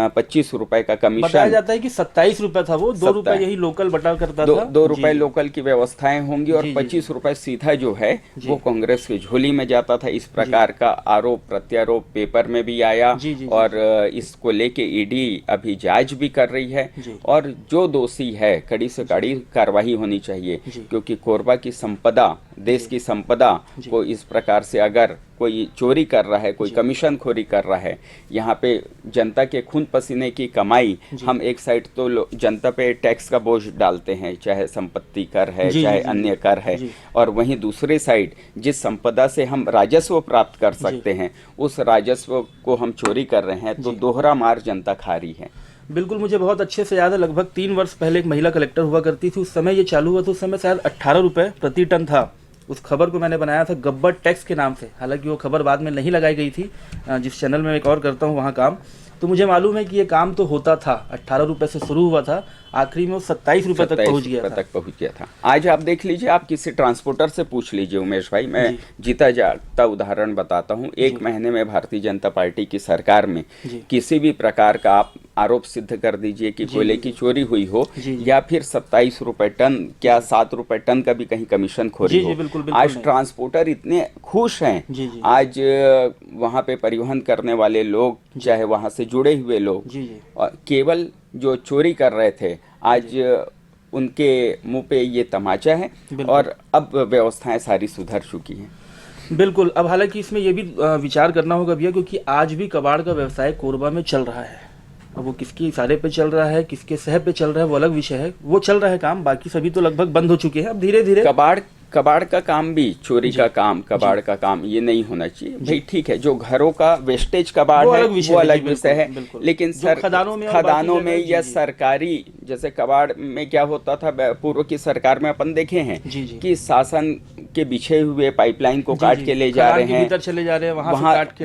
Speaker 2: 25 रुपए का कमीशन।
Speaker 1: बताया जाता है कि 27 रुपए था वो, 2 रुपए यही लोकल बटा करता था।
Speaker 2: 2 रुपए लोकल की व्यवस्थाएं होंगी और 25 रुपए सीधा जो है वो कांग्रेस की झोली में जाता था। इस प्रकार का आरोप प्रत्यारोप पेपर में भी आया और इसको लेके ईडी अभी जांच भी कर रही है। और जो दोषी है कड़ी से कड़ी कार्रवाई होनी चाहिए, क्योंकि कोरबा की संपदा, देश की संपदा को इस प्रकार से अगर कोई चोरी कर रहा है, कोई कमीशन खोरी कर रहा है, यहाँ पे जनता के खून पसीने की कमाई, हम एक साइड तो जनता पे टैक्स का बोझ डालते हैं, चाहे संपत्ति कर है, चाहे अन्य कर है, और वहीं दूसरी साइड जिस संपदा से हम राजस्व प्राप्त कर सकते हैं, उस राजस्व को हम चोरी कर रहे हैं, तो दोहरा मार जनता खा रही है।
Speaker 1: बिल्कुल, मुझे बहुत अच्छे से याद है, लगभग 3 वर्ष पहले एक महिला कलेक्टर हुआ करती थी। उस समय ये चालू हुआ था, उस समय शायद 18 रुपये प्रति टन था। उस खबर को मैंने बनाया था गब्बर टैक्स के नाम से, हालांकि वो खबर बाद में नहीं लगाई गई थी। जिस चैनल में एक और करता हूँ वहाँ काम, तो मुझे मालूम है कि ये काम तो होता था। 18 रुपये से शुरू हुआ था, आखिरी में वो 27 रुपये तक पहुँच गया था।
Speaker 2: आज आप देख लीजिए, आप किसी ट्रांसपोर्टर से पूछ लीजिए उमेश भाई, मैं जीता जागता उदाहरण बताता हूँ। 1 महीने में भारतीय जनता पार्टी की सरकार में किसी भी प्रकार का आप आरोप सिद्ध कर दीजिए कि कोयले की चोरी हुई हो, या फिर 27 रुपये टन, क्या 7 रुपये टन का भी कहीं कमीशन खोरी हो।
Speaker 1: बिल्कुल
Speaker 2: आज ट्रांसपोर्टर इतने खुश हैं। आज वहाँ पे परिवहन करने वाले लोग, चाहे वहाँ से जुड़े हुए लोग, केवल जो चोरी कर रहे थे, आज उनके मुंह पे ये तमाचा है और अब व्यवस्थाएं सारी सुधर चुकी हैं।
Speaker 1: बिल्कुल। अब हालांकि इसमें ये भी विचार करना होगा भैया, क्योंकि आज भी कबाड़ का व्यवसाय कोरबा में चल रहा है। अब वो किसके इशारे पे चल रहा है, किसके सह पे चल रहा है, वो अलग विषय है। वो चल रहा है काम, बाकी सभी तो लगभग बंद हो चुके हैं। अब धीरे धीरे
Speaker 2: कबाड़ कबाड़ का काम भी, चोरी का काम, कबाड़ का काम, ये नहीं होना चाहिए भाई। ठीक है, जो घरों का वेस्टेज कबाड़ है वो अलग विषय है, लेकिन खदानों में या सरकारी, जैसे कबाड़ में क्या होता था पूर्व की सरकार में अपन देखे हैं कि शासन के बिछे हुए पाइपलाइन को काट के ले जा रहे हैं,
Speaker 1: चले जा रहे हैं,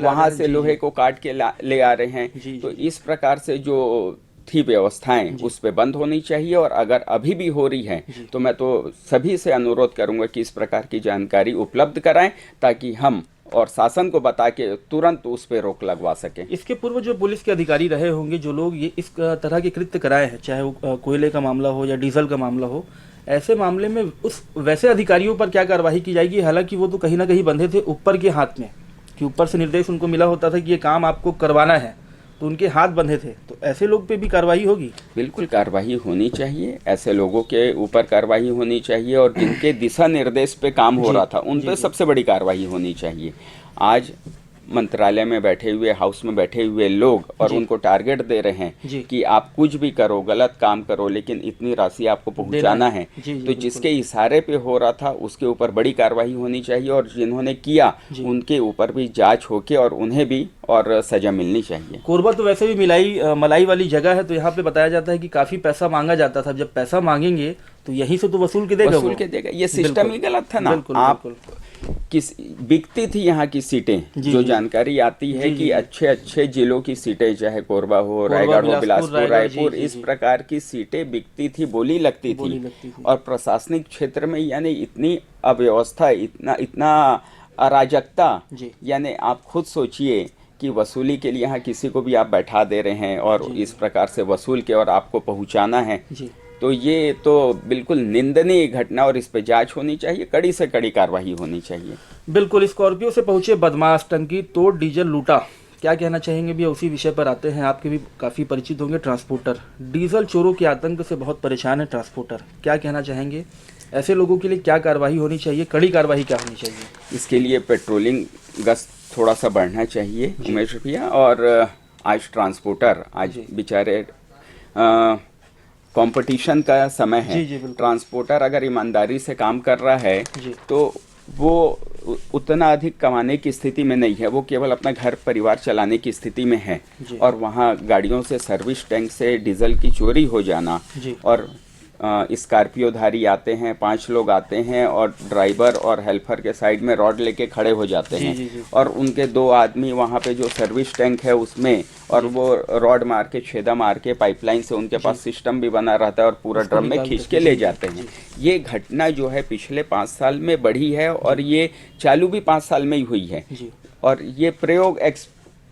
Speaker 2: वहां से लोहे को काट के ले आ रहे हैं। तो इस प्रकार से जो थी व्यवस्थाएं उस पे बंद होनी चाहिए, और अगर अभी भी हो रही है तो मैं तो सभी से अनुरोध करूंगा कि इस प्रकार की जानकारी उपलब्ध कराएं, ताकि हम और शासन को बता के तुरंत उस पे रोक लगवा सकें।
Speaker 1: इसके पूर्व जो पुलिस के अधिकारी रहे होंगे, जो लोग ये इस तरह के कृत्य कराए हैं, चाहे वो कोयले का मामला हो या डीजल का मामला हो, ऐसे मामले में उस वैसे अधिकारियों पर क्या कार्रवाई की जाएगी? हालांकि वो तो कहीं ना कहीं बंधे थे ऊपर के हाथ में, कि ऊपर से निर्देश उनको मिला होता था कि ये काम आपको करवाना है, तो उनके हाथ बंधे थे, तो ऐसे लोग पे भी कार्रवाई होगी?
Speaker 2: बिल्कुल कार्रवाई होनी चाहिए, ऐसे लोगों के ऊपर कार्रवाई होनी चाहिए, और जिनके दिशा निर्देश पे काम हो रहा था उन पे सबसे बड़ी कार्रवाई होनी चाहिए। आज मंत्रालय में बैठे हुए, हाउस में बैठे हुए लोग और उनको टारगेट दे रहे हैं कि आप कुछ भी करो, गलत काम करो, लेकिन इतनी राशि आपको पहुंचाना है। तो जिसके इशारे पे हो रहा था उसके ऊपर बड़ी कार्रवाई होनी चाहिए, और जिन्होंने किया उनके ऊपर भी जांच होके और उन्हें भी और सजा मिलनी चाहिए।
Speaker 1: कोरबा तो वैसे भी मलाई वाली जगह है, तो यहाँ पे बताया जाता है कि काफी पैसा मांगा जाता था। जब पैसा मांगेंगे तो यहीं से तो वसूल के देगा।
Speaker 2: ये सिस्टम ही गलत था ना। आप किस बिकती थी यहाँ की सीटें, जो जानकारी आती है कि अच्छे अच्छे जिलों की सीटें, चाहे कोरबा हो, रायगढ़ हो, बिलासपुर, रायपुर, इस प्रकार की सीटें बिकती थी, बोली लगती थी। और प्रशासनिक क्षेत्र में यानी इतनी अव्यवस्था, इतना अराजकता, यानी आप खुद सोचिए कि वसूली के लिए यहाँ किसी को भी आप बैठा दे रहे हैं और इस प्रकार से वसूल के और आपको पहुँचाना है, तो ये तो बिल्कुल निंदनीय घटना, और इस पे जांच होनी चाहिए, कड़ी से कड़ी कार्रवाई होनी चाहिए।
Speaker 1: बिल्कुल। स्कॉर्पियो से पहुंचे बदमाश, टंकी तोड़ डीजल लूटा, क्या कहना चाहेंगे? भी उसी विषय पर आते हैं, आपके भी काफ़ी परिचित होंगे। ट्रांसपोर्टर डीजल चोरों के आतंक से बहुत परेशान है ट्रांसपोर्टर, क्या कहना चाहेंगे? ऐसे लोगों के लिए क्या कार्रवाई होनी चाहिए, कड़ी कार्रवाई क्या होनी चाहिए?
Speaker 2: इसके लिए पेट्रोलिंग गश्त थोड़ा सा बढ़ना चाहिए उमेश भैया। और आज ट्रांसपोर्टर, आज बेचारे कंपटीशन का समय है। ट्रांसपोर्टर अगर ईमानदारी से काम कर रहा है तो वो उतना अधिक कमाने की स्थिति में नहीं है, वो केवल अपना घर परिवार चलाने की स्थिति में है। और वहाँ गाड़ियों से, सर्विस टैंक से डीजल की चोरी हो जाना, और स्कॉर्पियोधारी आते हैं, 5 लोग आते हैं और ड्राइवर और हेल्पर के साइड में रॉड लेके खड़े हो जाते हैं, और उनके 2 आदमी वहाँ पे जो सर्विस टैंक है उसमें, और वो रॉड मार के, छेदा मार के, पाइपलाइन से उनके पास सिस्टम भी बना रहता है, और पूरा ड्रम में खींच के ले जाते हैं। ये घटना जो है पिछले 5 साल में बढ़ी है, और ये चालू भी 5 साल में ही हुई है। और ये प्रयोग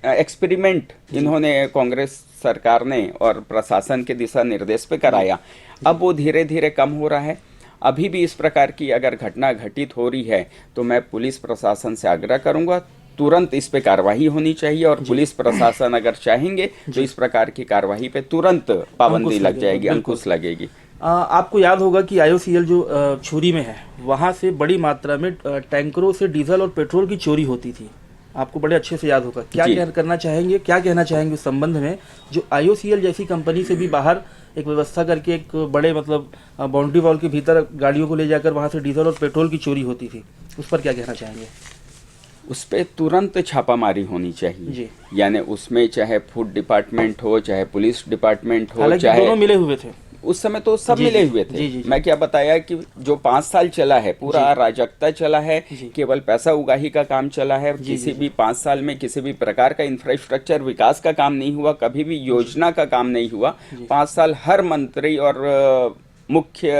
Speaker 2: एक्सपेरिमेंट इन्होंने, कांग्रेस सरकार ने और प्रशासन के दिशा निर्देश पे कराया। अब वो धीरे धीरे कम हो रहा है। अभी भी इस प्रकार की अगर घटना घटित हो रही है तो मैं पुलिस प्रशासन से आग्रह करूंगा, तुरंत इस पे कार्रवाई होनी चाहिए, और पुलिस प्रशासन अगर चाहेंगे तो इस प्रकार की कार्रवाई पे तुरंत पाबंदी लग जाएगी, अंकुश लगेगी।
Speaker 1: आपको याद होगा कि IOCL जो छुरी में है, वहाँ से बड़ी मात्रा में टैंकरों से डीजल और पेट्रोल की चोरी होती थी, आपको बड़े अच्छे से याद होगा। क्या करना चाहेंगे, क्या कहना चाहेंगे उस संबंध में, जो IOCL जैसी कंपनी से भी बाहर एक व्यवस्था करके एक बड़े मतलब बाउंड्री वॉल के भीतर गाड़ियों को ले जाकर वहाँ से डीजल और पेट्रोल की चोरी होती थी, उस पर क्या कहना चाहेंगे?
Speaker 2: उस पर तुरंत छापामारी होनी चाहिए। यानी उसमें चाहे फूड डिपार्टमेंट हो, चाहे पुलिस डिपार्टमेंट हो, चाहे
Speaker 1: दोनों मिले हुए थे
Speaker 2: उस समय, तो सब मिले हुए थे। मैं क्या बताया कि जो 5 साल चला है पूरा अराजकता चला है, केवल पैसा उगाही का काम चला है। किसी भी 5 साल में किसी भी प्रकार का इंफ्रास्ट्रक्चर विकास का काम नहीं हुआ, कभी भी योजना का काम नहीं हुआ। 5 साल हर मंत्री और मुख्य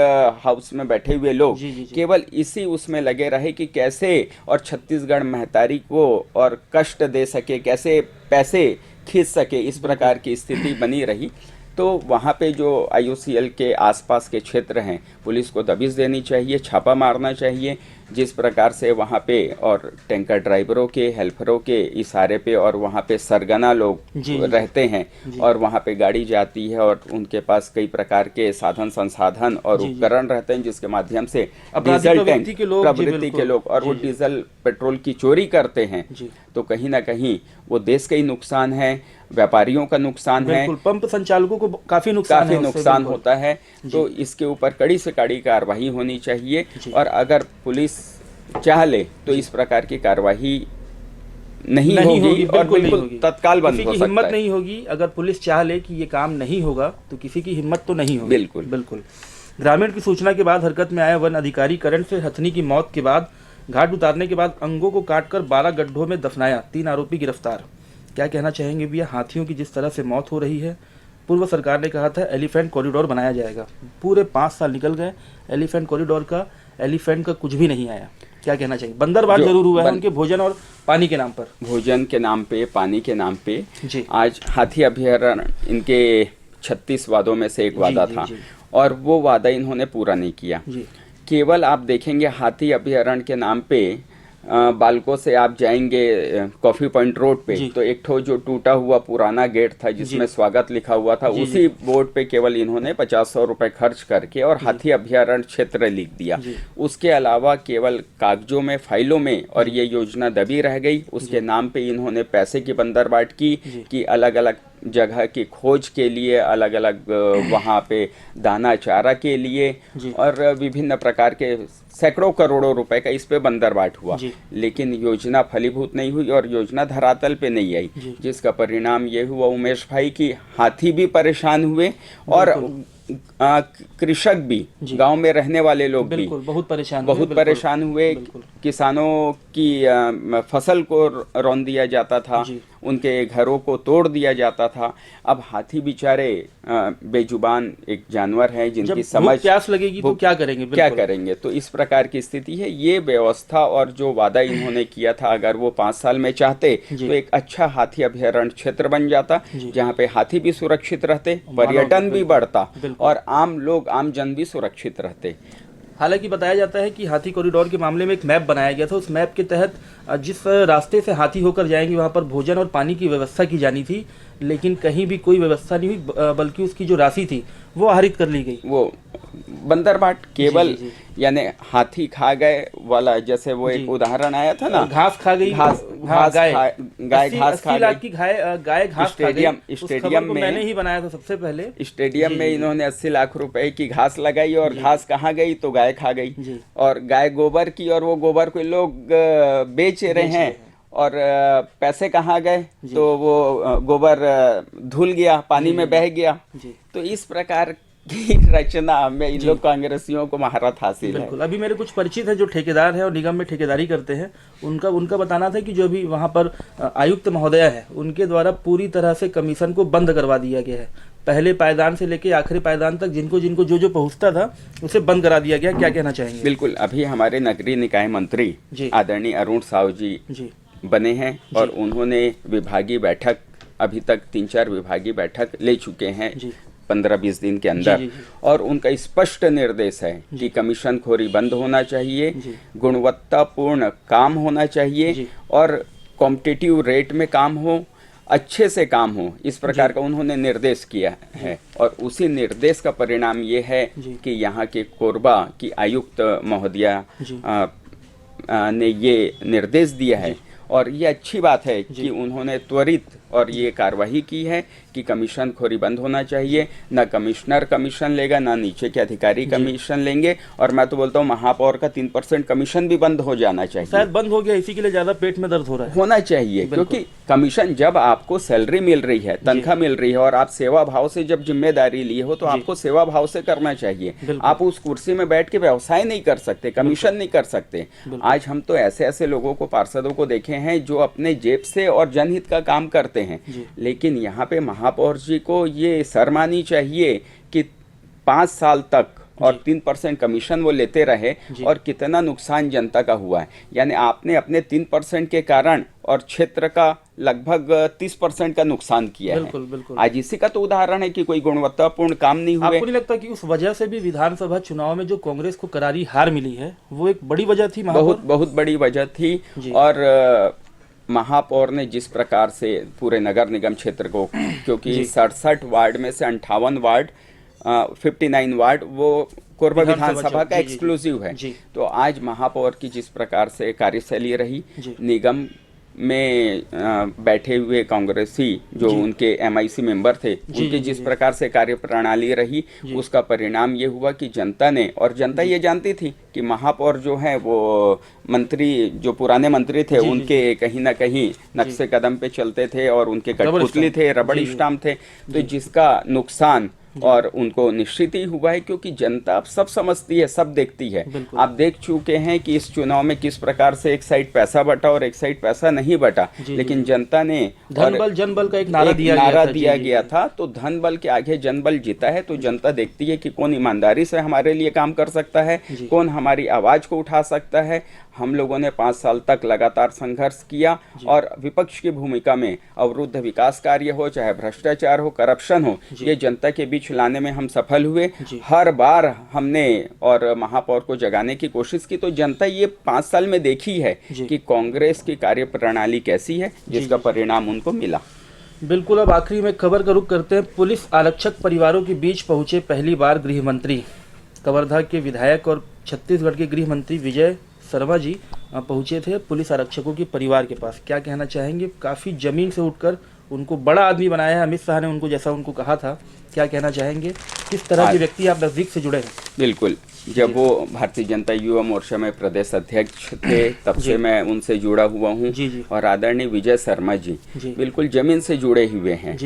Speaker 2: हाउस में बैठे हुए लोग केवल इसी उसमें लगे रहे कि कैसे और छत्तीसगढ़ महतारी को और कष्ट दे सके, कैसे पैसे खींच सके, इस प्रकार की स्थिति बनी रही। तो वहाँ पे जो IOCL के आसपास के क्षेत्र हैं, पुलिस को दबिश देनी चाहिए, छापा मारना चाहिए, जिस प्रकार से वहाँ पे और टैंकर ड्राइवरों के, हेल्परों के इशारे पे, और वहाँ पे सरगना लोग रहते हैं, और वहाँ पे गाड़ी जाती है और उनके पास कई प्रकार के साधन संसाधन और उपकरण रहते हैं, जिसके माध्यम से डीजल टैंक प्रवृत्ति के लोग और वो डीजल पेट्रोल की चोरी करते हैं। तो कहीं ना कहीं वो देश का ही नुकसान है, व्यापारियों का नुकसान है,
Speaker 1: बिल्कुल, पंप संचालकों को काफी नुकसान है, उससे
Speaker 2: नुकसान
Speaker 1: बिल्कुल।
Speaker 2: होता है। तो इसके ऊपर कड़ी से कड़ी कार्रवाई होनी चाहिए और अगर पुलिस चाह ले तो इस प्रकार की कार्रवाई नहीं होगी और
Speaker 1: बिल्कुल नहीं
Speaker 2: बिल्कुल
Speaker 1: होगी।
Speaker 2: तत्काल बंद
Speaker 1: किसी
Speaker 2: हो
Speaker 1: की
Speaker 2: सकता
Speaker 1: हिम्मत
Speaker 2: है।
Speaker 1: नहीं होगी, अगर पुलिस चाह ले कि ये काम नहीं होगा तो किसी की हिम्मत तो नहीं होगी।
Speaker 2: बिल्कुल
Speaker 1: बिल्कुल। ग्रामीण की सूचना के बाद हरकत में आए वन अधिकारी करंट से हथनी की मौत के बाद घाट उतारने के बाद अंगों को काटकर 12 गड्ढों में दफनाया, 3 आरोपी गिरफ्तार। क्या कहना चाहेंगे भैया, हाथियों की जिस तरह से मौत हो रही है, पूर्व सरकार ने कहा था एलिफेंट कॉरिडोर बनाया जाएगा, पूरे 5 साल निकल गए, एलिफेंट कॉरिडोर का, एलिफेंट का कुछ भी नहीं आया। क्या कहना चाहिए? बंदरबांट जरूर हुआ है उनके भोजन और पानी के नाम पर,
Speaker 2: भोजन के नाम पे, पानी के नाम पे।
Speaker 1: जी।
Speaker 2: आज हाथी अभयारण्य इनके 36 वादों में से एक वादा था और वो वादा इन्होंने पूरा नहीं किया।
Speaker 1: जी।
Speaker 2: केवल आप देखेंगे हाथी अभयारण्य के नाम पे बालको से आप जाएंगे कॉफी पॉइंट रोड पे तो एक ठो जो टूटा हुआ पुराना गेट था जिसमें स्वागत लिखा हुआ था, उसी बोर्ड पे केवल इन्होंने 50-100 रुपए खर्च करके और हाथी अभयारण्य क्षेत्र लिख दिया। उसके अलावा केवल कागजों में, फाइलों में और ये योजना दबी रह गई। उसके नाम पे इन्होंने पैसे की बंदरबाट की कि अलग अलग जगह की खोज के लिए, अलग अलग वहाँ पे दाना चारा के लिए और विभिन्न प्रकार के सैकड़ों करोड़ों रुपए का इस पे बंदरबाट हुआ, लेकिन योजना फलीभूत नहीं हुई और योजना धरातल पे नहीं आई, जिसका परिणाम ये हुआ उमेश भाई की हाथी भी परेशान हुए और कृषक भी, गांव में रहने वाले लोग भी
Speaker 1: बहुत
Speaker 2: परेशान हुए। किसानों की फसल को रौंद दिया जाता था, उनके घरों को तोड़ दिया जाता था। अब हाथी बेचारे बेजुबान एक जानवर है जिनकी समझ,
Speaker 1: प्यास लगेगी तो क्या करेंगे?
Speaker 2: क्या करेंगे? तो इस प्रकार की स्थिति है। ये व्यवस्था और जो वादा इन्होंने किया था, अगर वो 5 साल में चाहते तो एक अच्छा हाथी अभयारण्य क्षेत्र बन जाता जहाँ पे हाथी भी सुरक्षित रहते, पर्यटन भी बढ़ता और आम लोग, आम जन भी सुरक्षित रहते।
Speaker 1: हालांकि बताया जाता है कि हाथी कॉरिडोर के मामले में एक मैप बनाया गया था, उस मैप के तहत जिस रास्ते से हाथी होकर जाएंगे वहां पर भोजन और पानी की व्यवस्था की जानी थी, लेकिन कहीं भी कोई व्यवस्था नहीं हुई, बल्कि उसकी जो राशि थी वो आहरित कर ली गई।
Speaker 2: वो बंदरबाट केवल यानी हाथी खा गए वाला, जैसे वो एक उदाहरण आया था ना,
Speaker 1: घास खा गई,
Speaker 2: गाय घास खा गई,
Speaker 1: गाय घास खा गई।
Speaker 2: स्टेडियम में
Speaker 1: मैंने ही बनाया था सबसे पहले।
Speaker 2: स्टेडियम में इन्होंने 80 लाख रुपए की घास लगाई और घास कहाँ गई तो गाय खा गई, और गाय गोबर की, और वो गोबर को लोग बेच रहे हैं और पैसे कहाँ गए तो वो गोबर धुल गया, पानी में बह गया। तो इस प्रकार की रचना में इन लोग कांग्रेसियों को महारत हासिल है।
Speaker 1: बिल्कुल। अभी मेरे कुछ परिचित है जो ठेकेदार है और निगम में ठेकेदारी करते हैं, उनका बताना था कि जो भी वहाँ पर आयुक्त महोदया है उनके द्वारा पूरी तरह से कमीशन को बंद करवा दिया गया है। पहले पायदान से लेके आखिरी पायदान तक जिनको जो पहुँचता था उसे बंद करा दिया गया। क्या कहना चाहेंगे?
Speaker 2: बिल्कुल। अभी हमारे नगरीय निकाय मंत्री आदरणीय अरुण साहू जी बने हैं और उन्होंने विभागीय बैठक, अभी तक 3-4 विभागीय बैठक ले चुके हैं 15-20 दिन के अंदर, और उनका स्पष्ट निर्देश है कि कमीशन खोरी बंद होना चाहिए, गुणवत्तापूर्ण काम होना चाहिए और कॉम्पिटिटिव रेट में काम हो, अच्छे से काम हो, इस प्रकार का उन्होंने निर्देश किया है। और उसी निर्देश का परिणाम ये है कि यहाँ के कोरबा की आयुक्त महोदया ने ये निर्देश दिया है और ये अच्छी बात है कि उन्होंने त्वरित और ये कार्रवाई की है कि कमीशन खोरी बंद होना चाहिए। न कमिश्नर कमीशन लेगा, ना नीचे के अधिकारी कमीशन लेंगे, और मैं तो बोलता हूँ महापौर का 3% कमीशन भी बंद हो जाना चाहिए।
Speaker 1: शायद बंद हो गया, इसी के लिए ज्यादा पेट में दर्द हो रहा है।
Speaker 2: होना चाहिए, क्योंकि कमीशन, जब आपको सैलरी मिल रही है, तनख्वाह मिल रही है और आप सेवा भाव से जब जिम्मेदारी लिए हो तो आपको सेवा भाव से करना चाहिए। आप उस कुर्सी में बैठ के व्यवसाय नहीं कर सकते, कमीशन नहीं कर सकते। आज हम तो ऐसे ऐसे लोगों को, पार्षदों को देखे हैं जो अपने जेब से और जनहित का काम करते हैं, लेकिन यहाँ पे महापौर जी को ये शर्म आनी चाहिए कि 5 साल तक और 3% कमीशन वो लेते रहे और कितना नुकसान जनता का हुआ है। यानी आपने अपने 3% के कारण और क्षेत्र का लगभग 30% का नुकसान किया है।
Speaker 1: बिल्कुल।
Speaker 2: आज इसी का तो उदाहरण है कि कोई गुणवत्तापूर्ण काम नहीं हुए।
Speaker 1: आपको नहीं लगता कि उस वजह से भी विधानसभा चुनाव में जो कांग्रेस को करारी हार मिली है वो एक बड़ी वजह थी?
Speaker 2: बहुत बड़ी वजह थी। और महापौर ने जिस प्रकार से पूरे नगर निगम क्षेत्र को, क्योंकि 67 वार्ड में से 58 वार्ड 59 वार्ड वो कोरबा विधानसभा का एक्सक्लूसिव है, तो आज महापौर की जिस प्रकार से कार्यशैली रही, निगम में बैठे हुए कांग्रेसी जो उनके MIC मेंबर थे, उनकी जिस प्रकार से कार्यप्रणाली रही, उसका परिणाम ये हुआ कि जनता ने, और जनता ये जानती थी कि महापौर जो है वो मंत्री, जो पुराने मंत्री थे, उनके कहीं ना कहीं नक्शे कदम पे चलते थे और उनके कठपुतली थे, रबड़ स्टाम्प थे, तो जिसका नुकसान और उनको निश्चित ही हुआ है, क्योंकि जनता अब सब समझती है, सब देखती है। आप देख चुके हैं कि इस चुनाव में किस प्रकार से एक साइड पैसा बटा और एक साइड पैसा नहीं बटा, लेकिन जनता ने
Speaker 1: धन बल जन बल का एक नारा दिया
Speaker 2: गया था, तो धन बल के आगे जन बल जीता है। तो जनता देखती है कि कौन ईमानदारी से हमारे लिए काम कर सकता है, कौन हमारी आवाज को उठा सकता है। हम लोगों ने 5 साल तक लगातार संघर्ष किया और विपक्ष की भूमिका में अवरुद्ध विकास कार्य हो, चाहे भ्रष्टाचार हो, करप्शन हो, ये जनता के बीच लाने में हम सफल हुए। हर बार हमने और महापौर को जगाने की कोशिश की, तो जनता ये 5 साल में देखी है कि कांग्रेस की कार्यप्रणाली कैसी है, जिसका परिणाम उनको मिला।
Speaker 1: बिल्कुल। अब आखिरी में खबर का रुख करते हैं। पुलिस आरक्षक परिवारों के बीच पहुंचे पहली बार गृह मंत्री। कवर्धा के विधायक और छत्तीसगढ़ के गृह मंत्री विजय शर्मा जी पहुंचे थे पुलिस आरक्षकों के परिवार के पास। क्या कहना चाहेंगे? काफ़ी जमीन से उठकर उनको बड़ा आदमी बनाया है अमित शाह ने उनको, जैसा उनको कहा था। क्या कहना चाहेंगे? किस तरह के व्यक्ति आप नज़दीक से जुड़े हैं?
Speaker 2: बिल्कुल, जब वो भारतीय जनता युवा मोर्चा में प्रदेश अध्यक्ष थे, तब से मैं उनसे जुड़ा हुआ हूँ। और आदरणीय विजय शर्मा जी बिल्कुल जमीन से जुड़े हुए हैं।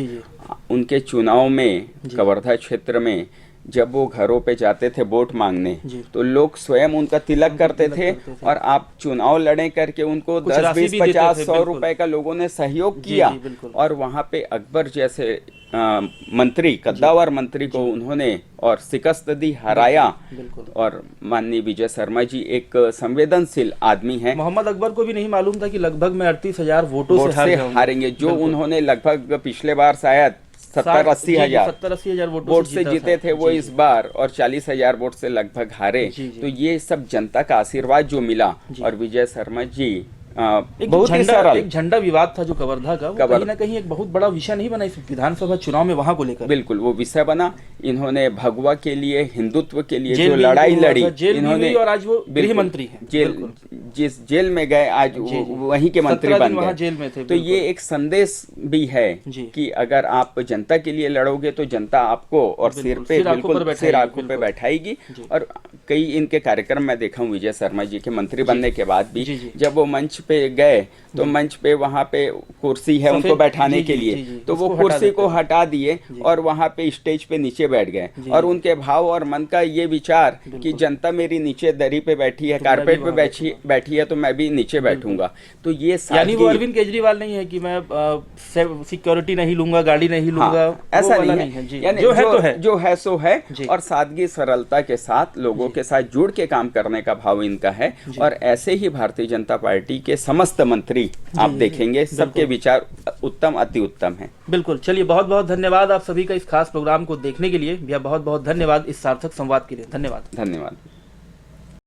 Speaker 2: उनके चुनाव में कवर्धा क्षेत्र में जब वो घरों पे जाते थे वोट मांगने, तो लोग स्वयं उनका तिलक करते थे और आप चुनाव लड़े करके उनको 10, 20, 50, 100 रुपए का लोगों ने सहयोग किया। और वहाँ पे अकबर जैसे मंत्री, कद्दावर मंत्री को उन्होंने और शिकस्त दी, हराया। और माननीय विजय शर्मा जी एक संवेदनशील आदमी हैं।
Speaker 1: मोहम्मद अकबर को भी नहीं मालूम था कि लगभग में 38,000 वोटों से
Speaker 2: हारेंगे, जो उन्होंने लगभग पिछले बार शायद 70-80 हजार वोट से जीते थे, वो इस बार और 40,000 वोट से लगभग हारे। तो ये सब जनता का आशीर्वाद जो मिला। और विजय शर्मा जी बहुत ही सरल,
Speaker 1: एक झंडा विवाद था जो कवर्धा का, वो कहीं ना कहीं एक बहुत बड़ा विषय नहीं बना इस विधानसभा चुनाव में, वहां को लेकर।
Speaker 2: बिल्कुल वो विषय बना। इन्होंने भगवा के लिए, हिंदुत्व के लिए जो लड़ाई लड़ी, इन्होंने,
Speaker 1: और आज वो गृह मंत्री हैं।
Speaker 2: जिस जेल में गए आज वहीं के मंत्री बन गए,
Speaker 1: जेल में थे।
Speaker 2: तो ये एक संदेश भी है कि अगर आप जनता के लिए लड़ोगे तो जनता आपको और सिर पे, बिल्कुल सिर आंखों पे बैठाएगी। और कई इनके कार्यक्रम मैं देखा हूँ विजय शर्मा जी के मंत्री बनने के बाद भी, जब वो मंच पे गए तो मंच पे वहाँ पे कुर्सी है उनको बैठाने के लिए, तो वो कुर्सी को हटा दिए और वहाँ पे स्टेज पे नीचे बैठ गए। और उनके भाव और मन का ये विचार कि जनता मेरी नीचे दरी पे बैठी है, कारपेट पे बैठी है, तो मैं भी नीचे बैठूंगा। तो ये
Speaker 1: यानी वो अरविंद केजरीवाल नहीं है कि मैं सिक्योरिटी नहीं लूंगा, गाड़ी नहीं लूंगा,
Speaker 2: ऐसा नहीं है। यानी जो है सो है। और सादगी सरलता के साथ लोगों के साथ जुड़ के काम करने का भाव इनका है। और ऐसे ही भारतीय जनता पार्टी के समस्त मंत्री आप देखेंगे, सबके विचार उत्तम, अति उत्तम है।
Speaker 1: बिल्कुल। चलिए, बहुत बहुत धन्यवाद आप सभी का इस खास प्रोग्राम को देखने के लिए। भैया बहुत बहुत धन्यवाद इस सार्थक संवाद के लिए। धन्यवाद।